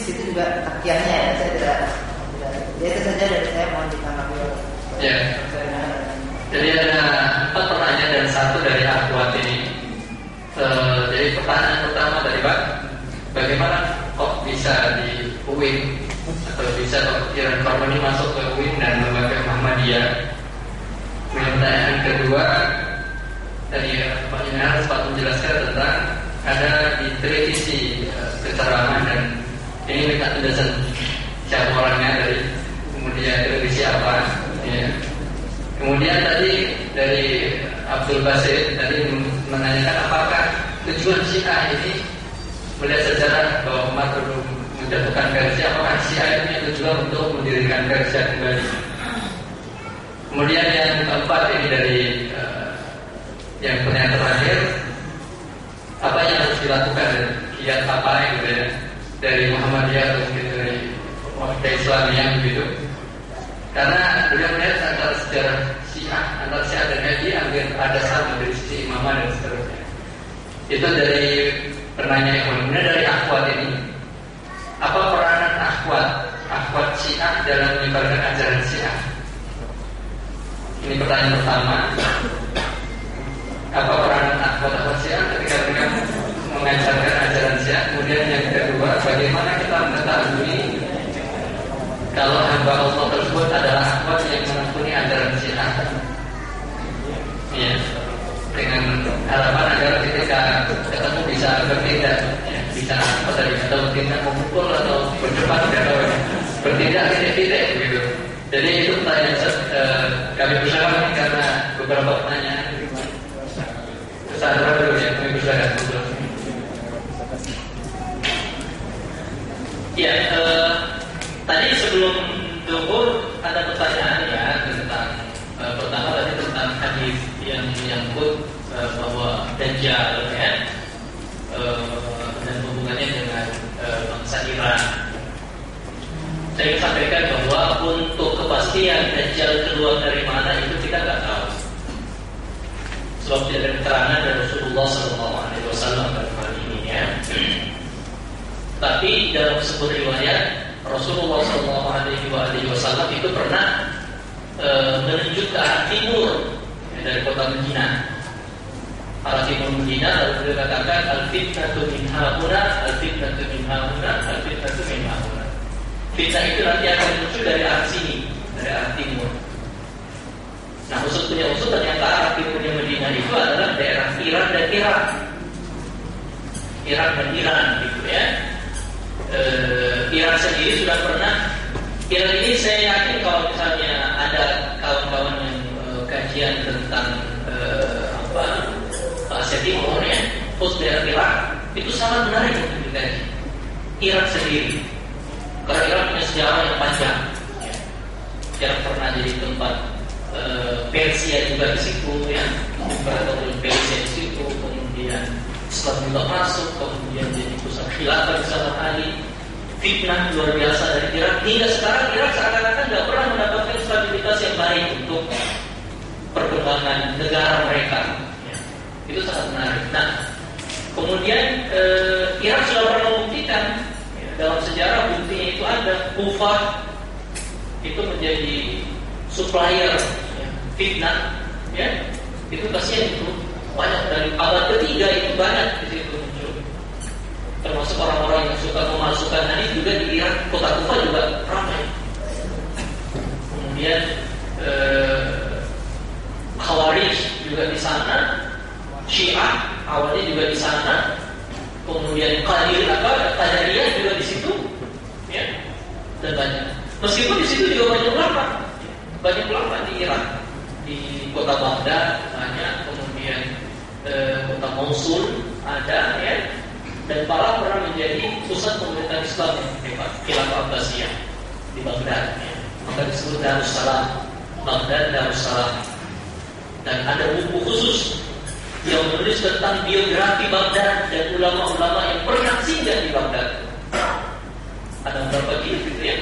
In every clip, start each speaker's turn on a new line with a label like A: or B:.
A: situ juga takiahnya ya. Saya tidak ya itu saja dari saya, mohon ditanggapi.
B: Ya. Jadi ada 4 pertanyaan dan 1 dari akhwat ini. Jadi pertanyaan pertama dari Pak, bagaimana kok bisa di UIN atau bisa pikiran korban ini masuk ke UIN dan lembaga Muhammadiyah? Pertanyaan kedua, tadi Pak Yunar sempat menjelaskan tentang ada di televisi keterangan dan ini minta penjelasan siapa orangnya, dari kemudian televisi apa ya. Kemudian tadi dari Abdul Basit tadi menanyakan apakah tujuan Syiah ini melihat sejarah bahwa Umar belum menjatuhkan Persia, apakah Syiah ini tujuan untuk mendirikan Persia kembali. Kemudian yang keempat ini dari yang pertanyaan terakhir, apa yang harus dilakukan dan kiat apa gitu ya dari Muhammadiyah atau mungkin dari Islamiyah begitu. Karena beliau melihat antara sejarah Syiah, antara Syiah dan Hadi hampir ada sama dari sisi imamah dan seterusnya. Itu dari penanya yang kemudian dari akhwat ini, apa peranan akhwat Syiah dalam menyebarkan ajaran Syiah? Ini pertanyaan pertama. Apa peranan akhwat Syiah ketika mereka mengajarkan ajaran Syiah? Kemudian yang kedua, bagaimana kita mengetahui kalau hamba Allah tersebut adalah akhwat yang menekuni ajaran Syiah? Ya, dengan harapan agar ketika ketemu bisa berbeda, ya, bisa apa tadi, atau bertindak memukul atau berdebat atau bertindak tidak begitu. Jadi itu pertanyaan kami bersama karena beberapa pertanyaan kesadaran dulu ya, kami bersama. Ya, tadi sebelum zuhur ada pertanyaan ya tentang pertama tadi tentang hadis yang menyangkut bahwa Dajjal ya dan hubungannya dengan bangsa Iran. Saya sampaikan bahwa untuk kepastian Dajjal keluar dari mana itu kita nggak tahu. Sebab tidak ada keterangan dari Rasulullah SAW dalam hal ini ya. Tapi dalam sebuah riwayat Rasulullah SAW itu pernah menunjuk ke arah timur ya, dari kota Madinah. Arah timur Madinah, lalu beliau katakan al-fitnatu min hauna, al-fitnatu min hauna, al-fitnatu min hauna. Fitnah itu nanti akan muncul dari arah sini, dari arah timur. Nah, usut ternyata arah timurnya Madinah itu adalah daerah Iran dan Irak. Irak dan Iran gitu ya. Iran sendiri sudah pernah. Iran ini saya yakin kalau misalnya ada kawan-kawan yang kajian tentang Asia Timur ya, khusus daerah Irak itu sangat menarik untuk dikaji. Irak sendiri, karena Irak punya sejarah yang panjang. Ya. Irak pernah jadi tempat Persia juga di situ ya, peradaban Persia di situ, kemudian Islam juga masuk, kemudian jadi pusat khilafah di sana kali. Fitnah luar biasa dari Irak hingga sekarang Irak seakan-akan tidak pernah mendapatkan stabilitas yang baik untuk perkembangan negara mereka. Ya. Itu sangat menarik. Nah, kemudian Irak sudah pernah membuktikan ya, dalam sejarah buktinya itu ada. Kufah itu menjadi supplier ya, fitnah, ya itu kasihan itu banyak dari abad ketiga itu banyak di situ muncul. Termasuk orang-orang yang suka memasukkan hadis juga di Irak, kota Kufah juga ramai. Kemudian Khawarij juga di sana, Syiah awalnya juga di sana, kemudian Qadariyah juga di situ, ya dan banyak. Meskipun di situ juga banyak ulama di Irak, di kota Baghdad banyak, kemudian kota Mosul ada ya. Dan para pernah menjadi pusat pemerintahan Islam yang hebat, Khilafah Abbasiyah di Baghdad. Ya. Maka disebut Darussalam, Baghdad Darussalam. Dan ada buku khusus yang menulis tentang biografi Baghdad dan ulama-ulama yang pernah singgah di Baghdad. Ada beberapa jilid gitu ya,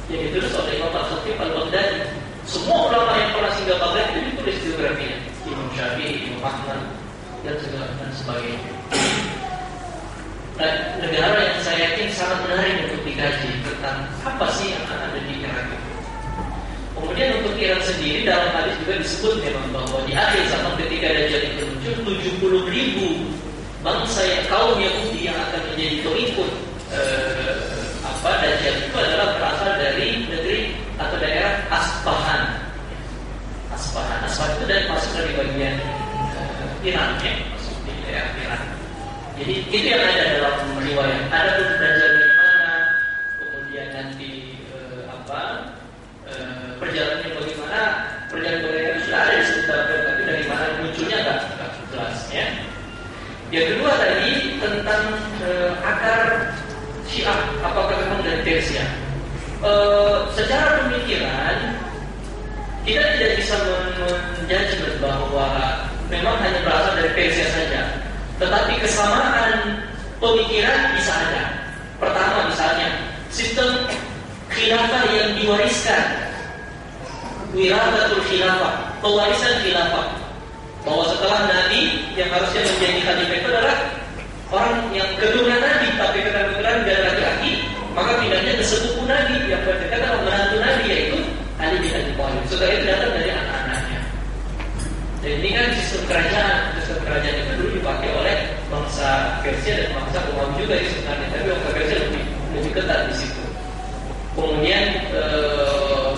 B: yang ditulis oleh Imam Al-Khatib Al-Baghdadi. Semua ulama yang pernah singgah Baghdad itu ditulis biografinya. Imam Syafi'i, Imam Ahmad, dan sebagainya. Nah, negara yang saya yakin sangat menarik untuk dikaji juga disebut memang bahwa di akhir zaman ketika Dajjal itu muncul, 70.000 bangsa yang kaum Yahudi yang akan menjadi pengikut Dajjal itu adalah berasal dari negeri atau daerah Asfahan. Asfahan itu masuk dari bagian Iran, ya, masuk di daerah Iran. Jadi itu yang ada dalam riwayat. Ada pun Dajjal dari mana, kemudian nanti perjalanannya bagaimana, perjalanan sudah ada di sekitar, tapi dari mana munculnya nggak jelas, ya. Yang kedua tadi tentang akar Syiah, apakah memang dari Persia? Secara pemikiran kita tidak bisa menjudgment bahwa memang hanya berasal dari Persia saja, tetapi kesamaan pemikiran bisa ada. Pertama misalnya sistem khilafah yang diwariskan, wirasatul khilafah, pewarisan khilafah, bahwa setelah Nabi yang harusnya menjadi khalifah itu adalah orang yang keturunan Nabi, tapi keturunan dari laki-laki, maka pindahnya ke sepupu Nabi yang berdekatan dengan menantu Nabi, yaitu Ali bin Abi Thalib. Setelah itu datang dari anak-anaknya. Dan ini kan sistem kerajaan itu dulu dipakai oleh bangsa Persia dan bangsa Romawi juga di sebenarnya, tapi bangsa Persia lebih ketat di situ. Kemudian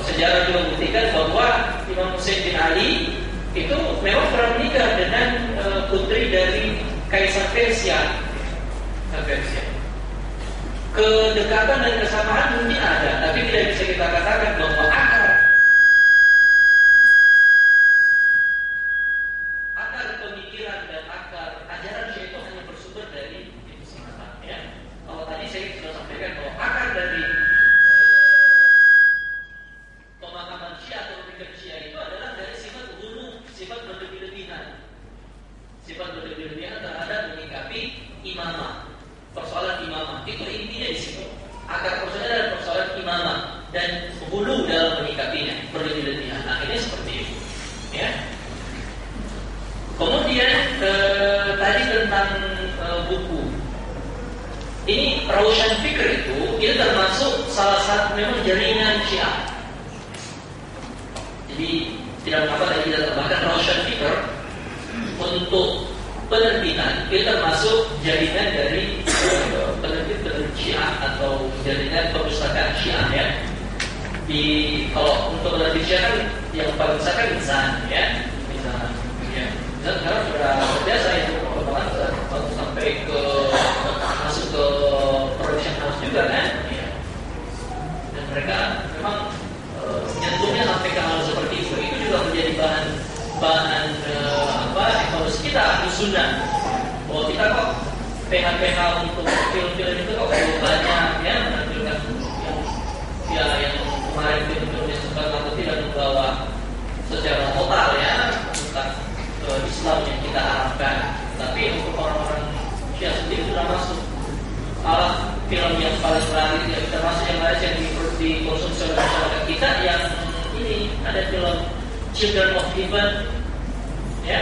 B: sejarah juga membuktikan bahwa Imam Hussein bin Ali itu memang pernah menikah dengan putri dari Kaisar Persia. Kedekatan dan kesamaan mungkin ada, tapi tidak bisa kita katakan bahwa akar pemikiran dan akar ajaran Syiah itu hanya bersumber dari itu semata, ya. Kalau tadi saya sudah sampaikan bahwa akar dari pemahaman Syiah atau pemikiran Syiah itu adalah dari sifat ghulu, sifat berlebih-lebihan. Sifat berlebih-lebihan terhadap menyikapi imamah, persoalan imamah. Itu intinya di situ. Akar persoalan adalah persoalan imamah dan ghulu dalam menyikapinya, berlebih-lebihan. Nah, ini seperti itu, ya. Kemudian tadi tentang buku. Ini Raushan Fikr itu termasuk salah satu memang jaringan Syiah. Jadi tidak mengapa tadi kita tambahkan Raushan Fikr untuk penerbitan, itu termasuk jaringan dari penerbit Syiah atau jaringan perpustakaan Syiah, ya. Kalau untuk penerbit Syiah kan yang paling besar kan Mizan, ya. Mizan, ya. Dan sekarang sudah biasa ya, perkembangan sampai ke masuk ke production house juga kan, ya. Dan mereka memang nyentungnya sampai ke hal seperti itu juga menjadi bahan evaluasi kita di Sunnah. Bahwa kita kok PH untuk film-film itu kok banyak, ya, menampilkan yang kemarin film-filmnya sempat atau tidak membawa secara total, ya, tentang Islam yang kita harapkan. Tapi untuk orang-orang Syiah sendiri sudah masuk film yang paling laris yang kita masuk, yang laris yang dikonsumsi oleh masyarakat kita, yang ini ada film Children of Heaven, ya,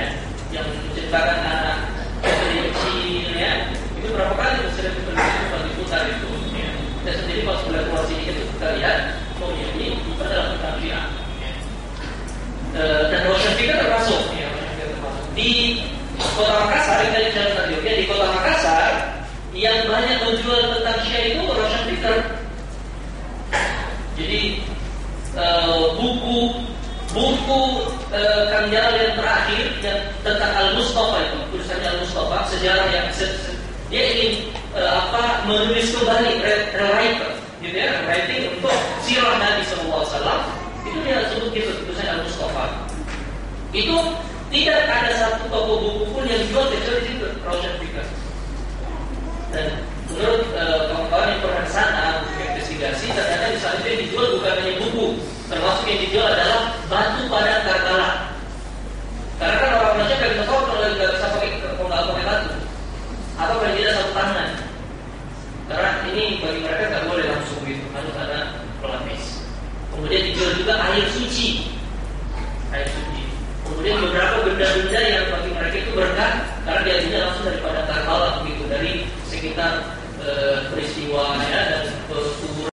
B: yang menceritakan anak kecil, ya. Itu berapa kali sering diputar itu, ya. Saya sendiri pas bulan keluar sini kita lihat, oh ya, ini adalah tentang Syiah, ya. Dan Raushan Fikr termasuk, ya, di Kota Makassar, di Kota Makassar yang banyak menjual tentang Syiah itu Raushan Fikr. Jadi buku Kang Jalal yang terakhir yang tentang Al-Mustafa itu, tulisannya Al-Mustafa, sejarah yang dia ingin menulis kembali, rewriter, gitu ya, writing untuk sirah Nabi SAW. Itu dia sebut gitu, tulisannya Al-Mustafa. Itu tidak ada satu toko buku pun yang jual kecuali di situ, Raushan Fikr. Dan menurut kawan-kawan yang pernah sana investigasi, ternyata di sana itu yang dijual bukan hanya buku, termasuk yang dijual